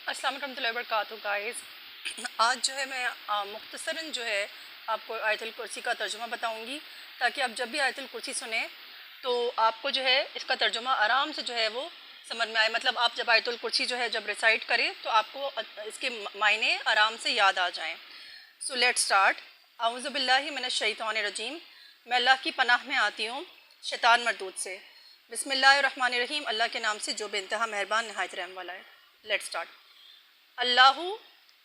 السلام علیکم ورحمۃ اللہ وبرکاتہ گائز. آج جو ہے میں مختصراً جو ہے آپ کو آیت الکرسی کا ترجمہ بتاؤں گی تاکہ آپ جب بھی آیت الکرسی سنیں تو آپ کو جو ہے اس کا ترجمہ آرام سے جو ہے وہ سمجھ میں آئے. مطلب آپ جب آیت الکرسی جو ہے جب ریسائٹ کریں تو آپ کو اس کے معنی آرام سے یاد آ جائیں. So let start. اعوذ باللہ من الشیطان الرجیم. میں اللہ کی پناہ میں آتی ہوں شیطان مردود سے. بسم اللہ الرحمن الرحیم. اللہ کے نام سے جو بے انتہا مہربان نہایت رحم والا ہے. Let start. اللہ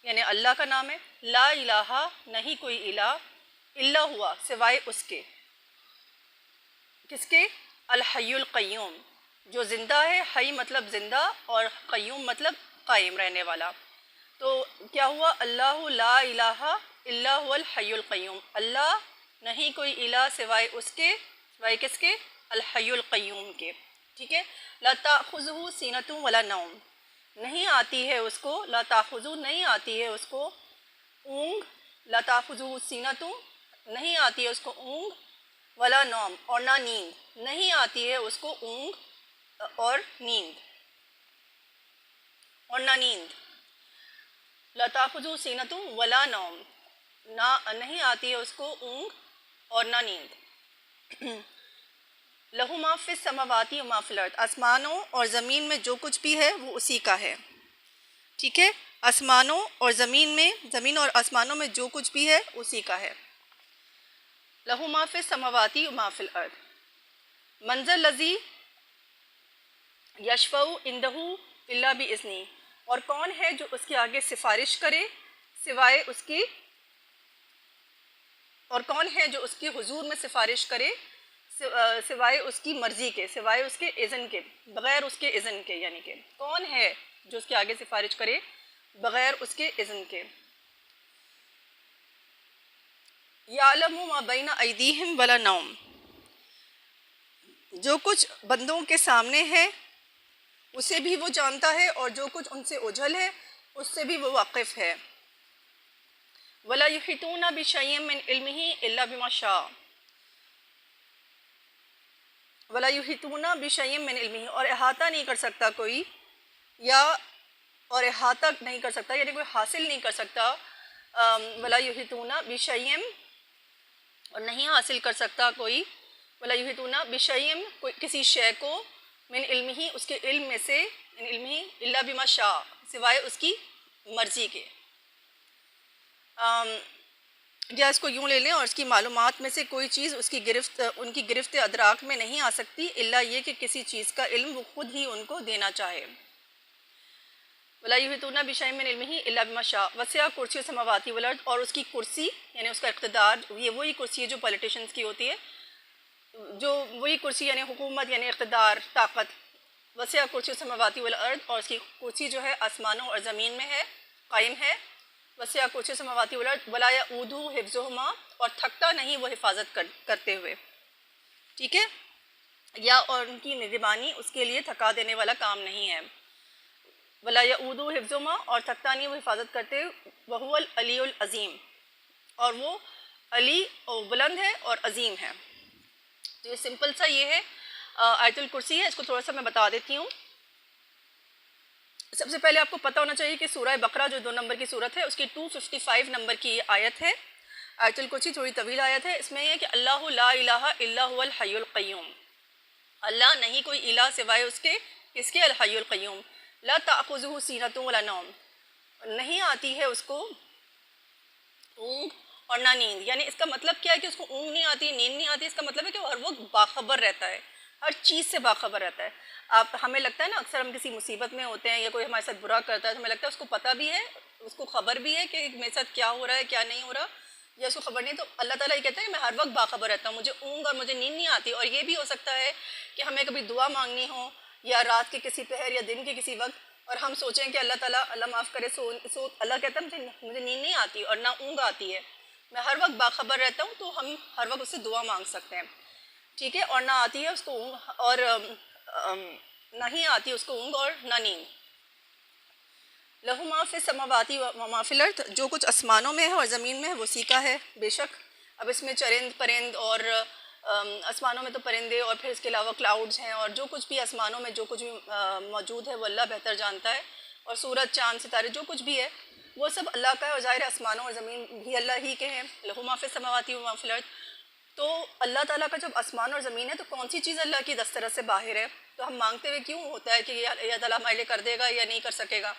یعنی اللہ کا نام ہے. لا الہ نہیں کوئی الہ الا ہوا سوائے اس کے. کس کے؟ الحی القیوم جو زندہ ہے. حی مطلب زندہ اور قیوم مطلب قائم رہنے والا. تو کیا ہوا؟ اللہ لا الہ الا هو الحی القیوم. اللہ نہیں کوئی الہ سوائے اس کے. سوائے کس کے؟ الحی القیوم کے. ٹھیک ہے. لا تأخذہ سینۃ ولا نوم. نہیں آتی ہے اس کو. لا تأخذہ نہیں آتی ہے اس کو اونگ. لا تأخذہ سینۃ نہیں آتی ہے اس کو اونگ. ولا نوم اور نہ نیند. نہیں آتی ہے اس کو اونگ اور نیند. اور نہ نیند. لا تأخذہ سینۃ ولا نوم. نہیں آتی ہے اس کو اونگ اور نہ نیند. لہو ما فی السماوات و ما فی الارض. آسمانوں اور زمین میں جو کچھ بھی ہے وہ اسی کا ہے. ٹھیک ہے. آسمانوں اور زمین اور آسمانوں میں جو کچھ بھی ہے اسی کا ہے. لہو ما فی السماوات و ما فی الارض. من ذا الذی یشفع عندہ الا باذنہ. اور کون ہے جو اس کے آگے سفارش کرے سوائے اس کی. اور کون ہے جو اس کی حضور میں سفارش کرے سوائے اس کی مرضی کے. سوائے اس کے اذن کے. بغیر اس کے اذن کے. یعنی کہ کون ہے جو اس کے آگے سفارش کرے بغیر اس کے اذن کے. یعلم ما بین ایدیہم ولا نوم. جو کچھ بندوں کے سامنے ہے اسے بھی وہ جانتا ہے اور جو کچھ ان سے اوجھل ہے اس سے بھی وہ واقف ہے. ولا یحیطون بشیء من علمہ الا بما شاء. ولا یحیطون بشیء من علمہ. اور احاطہ نہیں کر سکتا کوئی اور احاطہ نہیں کر سکتا یعنی کوئی حاصل نہیں کر سکتا. ولا یحیطون بشیء اور نہیں حاصل کر سکتا کوئی. ولا یحیطون بشیء کسی شے کو من علمہ اس کے علم میں سے. من علمہ الا بما شاء سوائے اس کی مرضی کے. یا اس کو یوں لے لیں اور اس کی معلومات میں سے کوئی چیز ان کی گرفت ادراک میں نہیں آ سکتی الا یہ کہ کسی چیز کا علم وہ خود ہی ان کو دینا چاہے. ولا یحیطون بشیء من علمہ الا بما شاء وسع کرسی السماوات والارض. اور اس کی کرسی یعنی اس کا اقتدار. یہ وہی کرسی ہے جو پولیٹیشنز کی ہوتی ہے. جو وہی کرسی یعنی حکومت یعنی اقتدار طاقت. وسع کرسی السماوات والارض. اور اس کی کرسی جو ہے آسمانوں اور زمین میں ہے قائم ہے. وسع کرسی السماوات والارض ولا یؤودہ حفظہما. اور تھکتا نہیں وہ حفاظت کرتے ہوئے. ٹھیک ہے. یا اور ان کی نگرانی اس کے لیے تھکا دینے والا کام نہیں ہے. ولا یؤودہ حفظہما اور تھکتا نہیں وہ حفاظت کرتے. وہو العلی العظیم. اور وہ علی اور بلند ہے اور عظیم ہے. تو یہ سمپل سا یہ ہے آیت الکرسی ہے. اس کو تھوڑا سا میں بتا دیتی ہوں. سب سے پہلے آپ کو پتہ ہونا چاہیے کہ سورہ بقرہ جو 2 نمبر کی صورت ہے اس کی 255 نمبر کی آیت ہے. آیت الکرسی تھوڑی طویل آیت ہے. اس میں یہ ہے کہ اللہ لا الہ الا هو الحی القیوم. اللہ نہیں کوئی الہ سوائے اس کے. کس کے؟ الحی القیوم. لا تأخذہ سینۃ ولا نوم. نہیں آتی ہے اس کو اونگ اور نہ نیند. یعنی اس کا مطلب کیا ہے کہ اس کو اونگ نہیں آتی نیند نہیں آتی. اس کا مطلب ہے کہ وہ ہر وقت باخبر رہتا ہے. ہر چیز سے باخبر رہتا ہے. ہمیں لگتا ہے نا اکثر ہم کسی مصیبت میں ہوتے ہیں یا کوئی ہمارے ساتھ برا کرتا ہے تو ہمیں لگتا ہے اس کو پتہ بھی ہے اس کو خبر بھی ہے کہ میرے ساتھ کیا ہو رہا ہے کیا نہیں ہو رہا یا اس کو خبر نہیں. تو اللہ تعالیٰ یہ کہتا ہے کہ میں ہر وقت باخبر رہتا ہوں. مجھے اونگ اور مجھے نیند نہیں آتی. اور یہ بھی ہو سکتا ہے کہ ہمیں کبھی دعا مانگنی ہو یا رات کے کسی پہر یا دن کے کسی وقت اور ہم سوچیں کہ اللہ تعالیٰ اللہ معاف کرے اللہ کہتا ہے مجھے نیند نہیں آتی اور نہ اونگ آتی ہے. میں ہر وقت باخبر رہتا ہوں. تو ہم ہر وقت اس سے دعا مانگ سکتے ہیں. ٹھیک ہے. اور نہ آتی ہے اس کو اونگ اور نہیں آتی اس کو اونگ اور نہ نیند. لہو ما فی السماوات و ما فی الارض. جو کچھ آسمانوں میں ہے اور زمین میں ہے وہ اسی کا ہے بے شک. اب اس میں چرند پرند اور آسمانوں میں تو پرندے اور پھر اس کے علاوہ کلاؤڈز ہیں اور جو کچھ بھی آسمانوں میں جو کچھ بھی موجود ہے وہ اللہ بہتر جانتا ہے. اور سورج چاند ستارے جو کچھ بھی ہے وہ سب اللہ کا ہے، اور ظاہر آسمانوں اور زمین بھی اللہ ہی کے ہیں، لہو ما فی السماوات و ما فی الارض۔ تو اللہ تعالیٰ کا جب آسمان اور زمین ہے تو کون سی چیز اللہ کی دسترس سے باہر ہے؟ تو ہم مانگتے ہوئے کیوں ہوتا ہے کہ یہ تعالیٰ ہمارے لیے کر دے گا یا نہیں کر سکے گا؟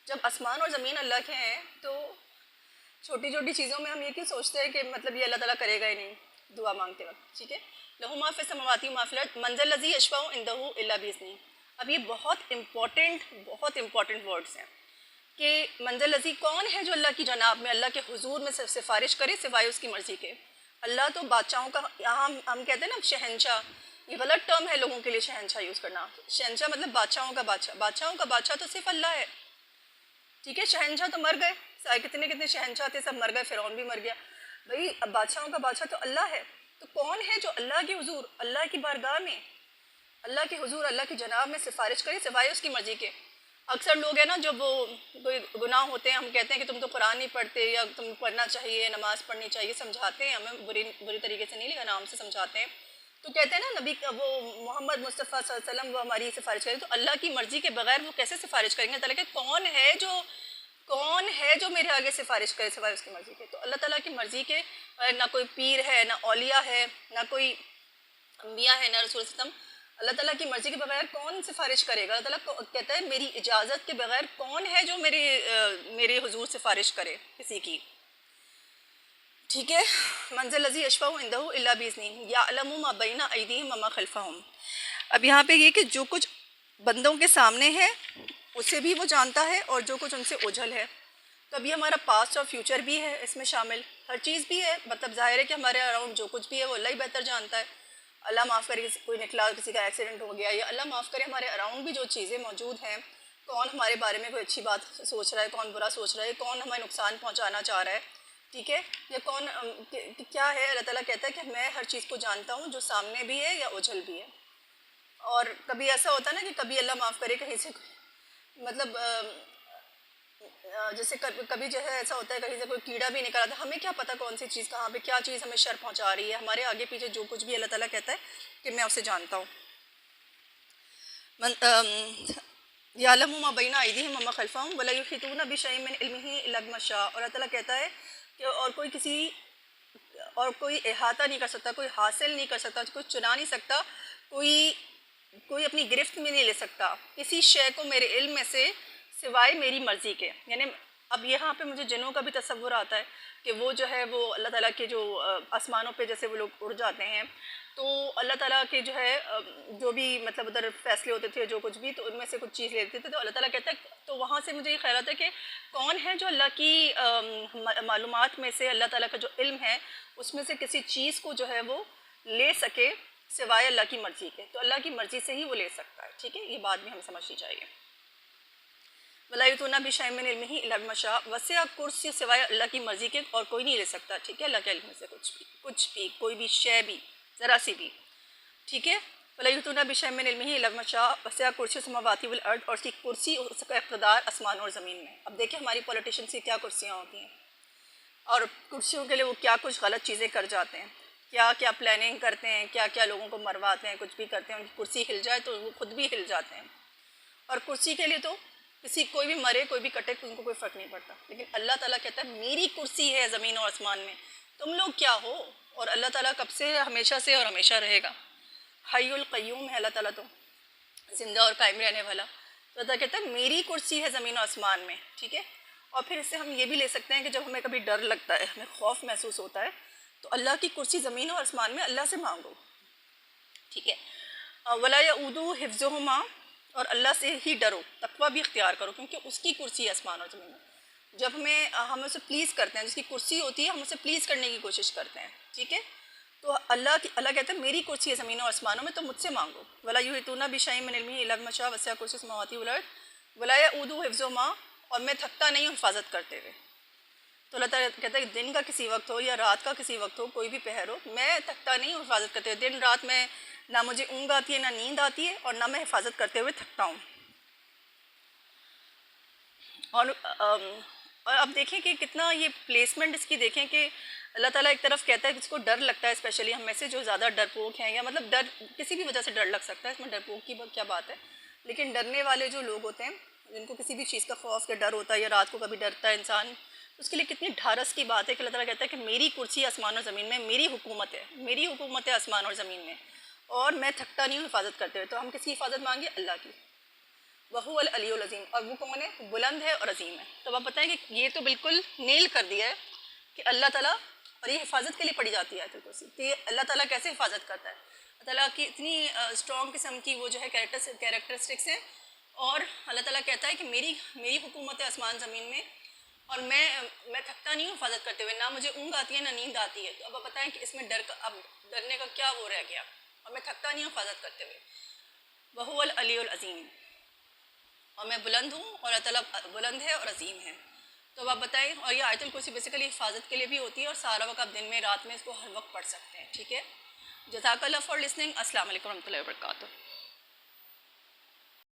جب آسمان اور زمین اللہ کے ہیں تو چھوٹی چھوٹی چیزوں میں ہم یہ کیوں سوچتے ہیں کہ مطلب یہ اللہ تعالیٰ کرے گا ہی نہیں دعا مانگتے وقت؟ ٹھیک ہے، لہو ما فی السماوات و ما فی الارض من ذا الذی یشفع عندہ الا باذنہ۔ اب یہ بہت امپورٹنٹ ورڈز ہیں کہ من ذا الذی، کون ہے جو اللہ کی جناب میں، اللہ کے حضور میں سفارش کرے سوائے اس کی مرضی کے؟ اللہ تو بادشاہوں کا، یہاں ہم کہتے ہیں نا شہنشاہ، یہ غلط ٹرم ہے لوگوں کے لیے شہنشاہ یوز کرنا۔ شہنشاہ مطلب بادشاہوں کا بادشاہ، بادشاہوں کا بادشاہ تو صرف اللہ ہے، ٹھیک ہے؟ شہنشاہ تو مر گئے، کتنے شہنشاہ تھے، سب مر گئے، فرعون بھی مر گیا، بھئی اب بادشاہوں کا بادشاہ تو اللہ ہے۔ تو کون ہے جو اللہ کے حضور، اللہ کی بارگاہ میں، اللہ کے حضور، اللہ کی جناب میں سفارش کرے سوائے اس کی مرضی کے؟ اکثر لوگ ہیں نا جب وہ کوئی گناہ ہوتے ہیں، ہم کہتے ہیں کہ تم تو قرآن نہیں پڑھتے، یا تم پڑھنا چاہیے، نماز پڑھنی چاہیے، سمجھاتے ہیں ہمیں، بری طریقے سے نہیں، لیکن نام سے سمجھاتے ہیں۔ تو کہتے ہیں نا نبی وہ محمد مصطفیٰ صلی اللہ علیہ وسلم وہ ہماری سفارش کریں، تو اللہ کی مرضی کے بغیر وہ کیسے سفارش کریں گے؟ تعالیٰ کہ کون ہے جو میرے آگے سفارش کرے سوائے اس کی مرضی کے؟ تو اللہ تعالیٰ کی مرضی کے نہ کوئی پیر ہے، نہ اولیاء ہے، نہ کوئی انبیاء ہے، نہ رسول صلی اللہ علیہ وسلم۔ اللہ تعالیٰ کی مرضی کے بغیر کون سفارش کرے گا؟ اللہ تعالیٰ کہتا ہے میری اجازت کے بغیر کون ہے جو میرے حضور سفارش کرے کسی کی؟ ٹھیک ہے، من ذا الذی یشفع عندہ الا باذنہ یعلم ما بین ایدیہم وما خلفہم۔ اب یہاں پہ یہ کہ جو کچھ بندوں کے سامنے ہے اسے بھی وہ جانتا ہے، اور جو کچھ ان سے اوجھل ہے۔ تو اب یہ ہمارا پاسٹ اور فیوچر بھی ہے اس میں شامل، ہر چیز بھی ہے، مطلب ظاہر ہے کہ ہمارے اراؤنڈ جو کچھ بھی ہے وہ اللہ ہی بہتر جانتا ہے۔ اللہ معاف کرے کوئی نکلا، کسی کا ایکسیڈنٹ ہو گیا، یا اللہ معاف کرے ہمارے اراؤنڈ بھی جو چیزیں موجود ہیں، کون ہمارے بارے میں کوئی اچھی بات سوچ رہا ہے، کون برا سوچ رہا ہے، کون ہمیں نقصان پہنچانا چاہ رہا ہے، ٹھیک ہے، یا کون کیا ہے۔ اللہ تعالیٰ کہتا ہے کہ میں ہر چیز کو جانتا ہوں، جو سامنے بھی ہے یا اوجھل بھی ہے۔ اور کبھی ایسا ہوتا ہے نا کہ کبھی اللہ معاف کرے کہیں سے مطلب جیسے کبھی جو ہے ایسا ہوتا ہے کہیں سے کوئی کیڑا بھی نکل آتا ہے، ہمیں کیا پتہ کون سی چیز کہاں پہ کیا چیز ہمیں شر پہنچا رہی ہے، ہمارے آگے پیچھے جو کچھ بھی اللہ تعالیٰ کہتا ہے کہ میں اسے جانتا ہوں۔ یعلم ما بین ایدیہم وما خلفہم ولا یحیطون بشیء من علمہ الا بما شاء۔ اور اللہ تعالیٰ کہتا ہے کہ اور کوئی احاطہ نہیں کر سکتا، کوئی حاصل نہیں کر سکتا، کوئی چنا نہیں سکتا، کوئی اپنی گرفت میں نہیں لے سکتا کسی شے کو میرے علم میں سے سوائے میری مرضی کے۔ یعنی اب یہاں پہ مجھے جنوں کا بھی تصور آتا ہے کہ وہ جو ہے وہ اللہ تعالیٰ کے جو آسمانوں پہ جیسے وہ لوگ اڑ جاتے ہیں، تو اللہ تعالیٰ کے جو ہے جو بھی مطلب ادھر فیصلے ہوتے تھے جو کچھ بھی، تو ان میں سے کچھ چیز لیتے تھے، تو اللہ تعالیٰ کہتا ہے، تو وہاں سے مجھے یہ خیال آتا ہے کہ کون ہے جو اللہ کی معلومات میں سے، اللہ تعالیٰ کا جو علم ہے اس میں سے کسی چیز کو جو ہے وہ لے سکے سوائے اللہ کی مرضی کے؟ تو اللہ کی مرضی سے ہی وہ لے سکتا ہے، ٹھیک ہے، یہ بات بھی ہمیں سمجھنی چاہیے۔ وَلَا يُحِيطُونَ بِشَيْءٍ مِّنْ عِلْمِهِ إِلَّا بِمَا شَاءَ وسع کرسی سوائے اللہ کی مرضی کے اور کوئی نہیں لے سکتا، ٹھیک ہے، اللہ کے علم میں سے کچھ بھی کوئی بھی شے بھی ذرا سی بھی، ٹھیک ہے۔ وَلَا يُحِيطُونَ بِشَيْءٍ مِّنْ عِلْمِهِ إِلَّا بِمَا شَاءَ وسع کرسی السماوات والارض، اور اس کی کرسی، اس کا اقتدار آسمان اور زمین میں۔ اب دیکھیں ہماری پولیٹیشنس کی کیا کرسیاں ہوتی ہیں، اور کرسیوں کے لیے وہ کیا کچھ غلط چیزیں کر جاتے ہیں، کیا پلاننگ کرتے ہیں، کیا لوگوں کو مرواتے ہیں، کچھ بھی کرتے ہیں، ان کی کرسی ہل جائے تو وہ خود بھی ہل جاتے ہیں۔ اور کرسی کے لیے تو کوئی بھی مرے کوئی بھی کٹے ان کو کوئی فرق نہیں پڑتا، لیکن اللہ تعالیٰ کہتا ہے میری کرسی ہے زمین اور آسمان میں، تم لوگ کیا ہو؟ اور اللہ تعالیٰ کب سے ہے؟ ہمیشہ سے، اور ہمیشہ رہے گا، حی القیوم ہے اللہ تعالیٰ، تو زندہ اور قائم رہنے والا۔ تو اللہ کہتا ہے میری کرسی ہے زمین و آسمان میں، ٹھیک ہے۔ اور پھر اس سے ہم یہ بھی لے سکتے ہیں کہ جب ہمیں کبھی ڈر لگتا ہے، ہمیں خوف محسوس ہوتا ہے، تو اللہ کی کرسی زمین اور آسمان میں، اللہ سے مانگو، ٹھیک ہے۔ ولا یعودہ حفظہما، اور اللہ سے ہی ڈرو، تقویٰ بھی اختیار کرو، کیونکہ اس کی کرسی ہے آسمان اور زمین میں۔ جب ہم اسے پلیز کرتے ہیں، جس کی کرسی ہوتی ہے، ہم اسے پلیز کرنے کی کوشش کرتے ہیں، ٹھیک ہے، تو اللہ کہتا ہے میری کرسی ہے زمین و آسمانوں میں، تو مجھ سے مانگو۔ ولا یحیطون بشیء من علمہ الا بما شاء وسع کرسی السماوات والارض ولا یعودہ حفظہما، اور میں تھکتا نہیں ہوں حفاظت کرتے ہوئے۔ تو اللہ تعالیٰ کہتا ہے کہ دن کا کسی وقت ہو یا رات کا کسی وقت ہو، کوئی بھی پہر ہو، میں تھکتا نہیں ہوں حفاظت کرتے ہوئے۔ دن رات میں نہ مجھے اونگ آتی ہے، نہ نیند آتی ہے، اور نہ میں حفاظت کرتے ہوئے تھکتا ہوں۔ اور اب دیکھیں کہ کتنا یہ پلیسمنٹ اس کی دیکھیں کہ اللہ تعالیٰ ایک طرف کہتا ہے کہ جس کو ڈر لگتا ہے، اسپیشلی ہم میں سے جو زیادہ ڈرپوک ہیں، یا مطلب ڈر کسی بھی وجہ سے ڈر لگ سکتا ہے، اس میں ڈرپوک کی کیا بات ہے، لیکن ڈرنے والے جو لوگ ہوتے ہیں جن کو کسی بھی چیز کا خوف یا ڈر ہوتا ہے یا رات کو کبھی ڈرتا ہے انسان، اس کے لیے کتنی ڈھارس کی بات ہے کہ اللہ تعالیٰ کہتا ہے کہ میری کرسی آسمان اور زمین میں، میری حکومت ہے آسمان اور زمین میں، اور میں تھکتا نہیں ہوں حفاظت کرتے ہوئے. تو ہم کس کی حفاظت مانگے؟ اللہ کی. وَهُوَ الْعَلِيُّ الْعَظِيمُ. اور وہ کون ہے؟ بلند ہے اور عظیم ہے. تو آپ بتائیں کہ یہ تو بالکل نیل کر دیا ہے کہ اللہ تعالیٰ، اور یہ حفاظت کے لیے پڑھی جاتی ہے آیت الکرسی، کہ اللہ تعالیٰ کیسے حفاظت کرتا ہے. اللہ تعالیٰ کی اتنی اسٹرانگ قسم کی وہ جو ہے کیریکٹرسٹکس ہیں، اور اللہ تعالیٰ کہتا ہے کہ میری حکومت ہے آسمان زمین میں، اور میں تھکتا نہیں ہوں حفاظت کرتے ہوئے، نہ مجھے اونگ آتی ہے نہ نیند آتی ہے. تو اب آپ بتائیں کہ اس میں اب ڈرنے کا کیا وہ رہ گیا، اور میں تھکتا نہیں ہوں حفاظت کرتے ہوئے. وَهُوَ الْعَلِيُّ الْعَظِيمُ. اور میں بلند ہوں اور اللہ تعالیٰ بلند ہے اور عظیم ہے. تو اب آپ بتائیں، اور یہ آیت الکرسی بیسیکلی حفاظت کے لیے بھی ہوتی ہے، اور سارا وقت آپ دن میں رات میں اس کو ہر وقت پڑھ سکتے ہیں. ٹھیک ہے. جزاک اللہ فار لسننگ. السلام علیکم و رحمۃ اللہ وبرکاتہ.